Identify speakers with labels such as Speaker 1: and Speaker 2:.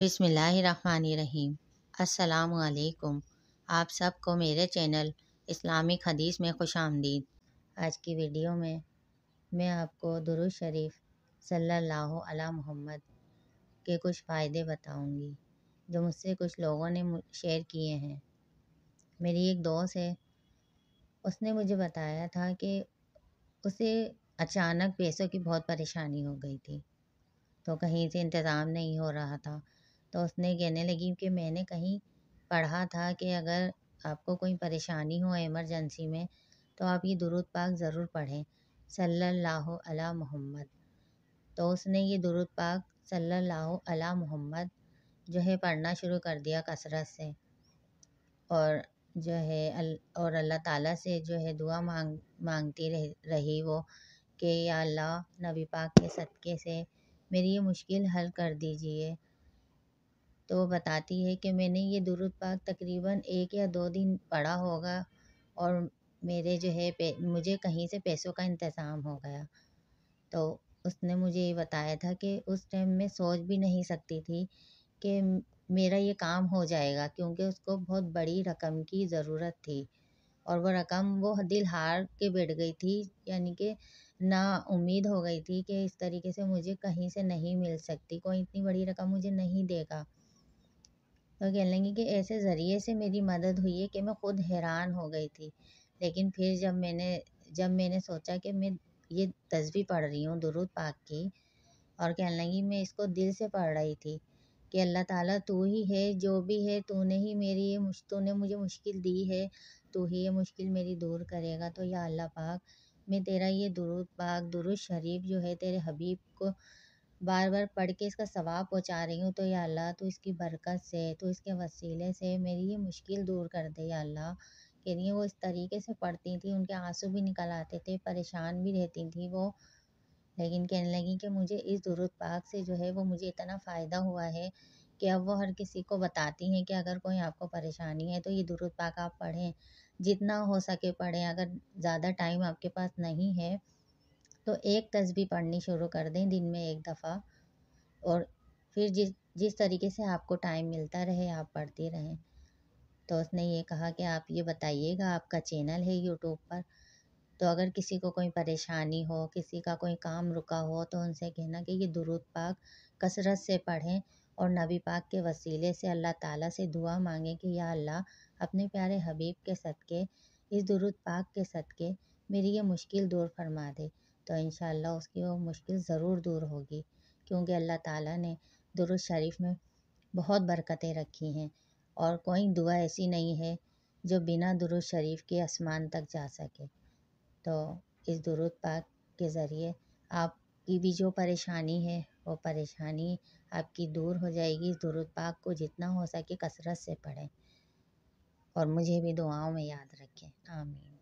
Speaker 1: बिस्मिल्लाहिर्रहमानिर्रहीम। अस्सलामु अलैकुम। आप सबको मेरे चैनल इस्लामिक हदीस में खुश आमदीद। आज की वीडियो में मैं आपको दुरूद शरीफ सल्लल्लाहु अला मुहम्मद के कुछ फ़ायदे बताऊंगी जो मुझसे कुछ लोगों ने शेयर किए हैं। मेरी एक दोस्त है, उसने मुझे बताया था कि उसे अचानक पैसों की बहुत परेशानी हो गई थी, तो कहीं से इंतज़ाम नहीं हो रहा था। तो उसने कहने लगी कि मैंने कहीं पढ़ा था कि अगर आपको कोई परेशानी हो इमरजेंसी में तो आप ये दुरूद पाक ज़रूर पढ़ें, सल्लल्लाहु अला मुहम्मद। तो उसने ये दुरूद पाक सल्लल्लाहु अला मुहम्मद जो है पढ़ना शुरू कर दिया कसरत से, और जो है और अल्लाह ताला से जो है दुआ मांगती रही वो कि या अल्लाह नबी पाक के सदक़े से मेरी ये मुश्किल हल कर दीजिए। तो वो बताती है कि मैंने ये दुरूद पाक तकरीबन 1 या 2 दिन पढ़ा होगा और मेरे जो है मुझे कहीं से पैसों का इंतज़ाम हो गया। तो उसने मुझे ये बताया था कि उस टाइम मैं सोच भी नहीं सकती थी कि मेरा ये काम हो जाएगा, क्योंकि उसको बहुत बड़ी रकम की ज़रूरत थी और वो रकम वो दिल हार के बैठ गई थी, यानी कि ना उम्मीद हो गई थी कि इस तरीके से मुझे कहीं से नहीं मिल सकती, कोई इतनी बड़ी रकम मुझे नहीं देगा। तो कहने लगी कि ऐसे ज़रिए से मेरी मदद हुई है कि मैं ख़ुद हैरान हो गई थी। लेकिन फिर जब मैंने सोचा कि मैं ये तस्बीह पढ़ रही हूँ दुरूद पाक की, और कहने लगी मैं इसको दिल से पढ़ रही थी कि अल्लाह ताला तू ही है, जो भी है तूने ही तूने मुझे मुश्किल दी है, तू ही ये मुश्किल मेरी दूर करेगा। तो या अल्लाह पाक, मैं तेरा ये दुरूद पाक दुरूद शरीफ जो है तेरे हबीब को बार बार पढ़ के इसका सवाब पहुँचा रही हूँ, तो या अल्लाह तू इसकी बरकत से, तू इसके वसीले से मेरी ये मुश्किल दूर कर दे या अल्लाह। कह रही है वो इस तरीके से पढ़ती थी, उनके आंसू भी निकल आते थे, परेशान भी रहती थी वो, लेकिन कहने लगी कि मुझे इस दुरूद पाक से जो है वो मुझे इतना फ़ायदा हुआ है कि अब वो हर किसी को बताती हैं कि अगर कोई आपको परेशानी है तो ये दुरूद पाक आप पढ़ें, जितना हो सके पढ़ें। अगर ज़्यादा टाइम आपके पास नहीं है तो एक तस्बीह पढ़नी शुरू कर दें दिन में 1 दफ़ा, और फिर जिस जिस तरीके से आपको टाइम मिलता रहे आप पढ़ती रहें। तो उसने ये कहा कि आप ये बताइएगा, आपका चैनल है यूट्यूब पर, तो अगर किसी को कोई परेशानी हो, किसी का कोई काम रुका हो, तो उनसे कहना कि ये दुरूद पाक कसरत से पढ़ें और नबी पाक के वसीले से अल्लाह ताला से दुआ मांगें कि या अल्लाह अपने प्यारे हबीब के सदक़े, इस दुरूद पाक के सदक़े मेरी ये मुश्किल दूर फरमा दे। तो इंशाअल्लाह उसकी वो मुश्किल ज़रूर दूर होगी, क्योंकि अल्लाह ताला ने दुरूद शरीफ में बहुत बरकतें रखी हैं और कोई दुआ ऐसी नहीं है जो बिना दुरूद शरीफ के आसमान तक जा सके। तो इस दुरूद पाक के ज़रिए आपकी भी जो परेशानी है वो परेशानी आपकी दूर हो जाएगी। इस दुरूद पाक को जितना हो सके कसरत से पढ़ें और मुझे भी दुआओं में याद रखें। आमीन।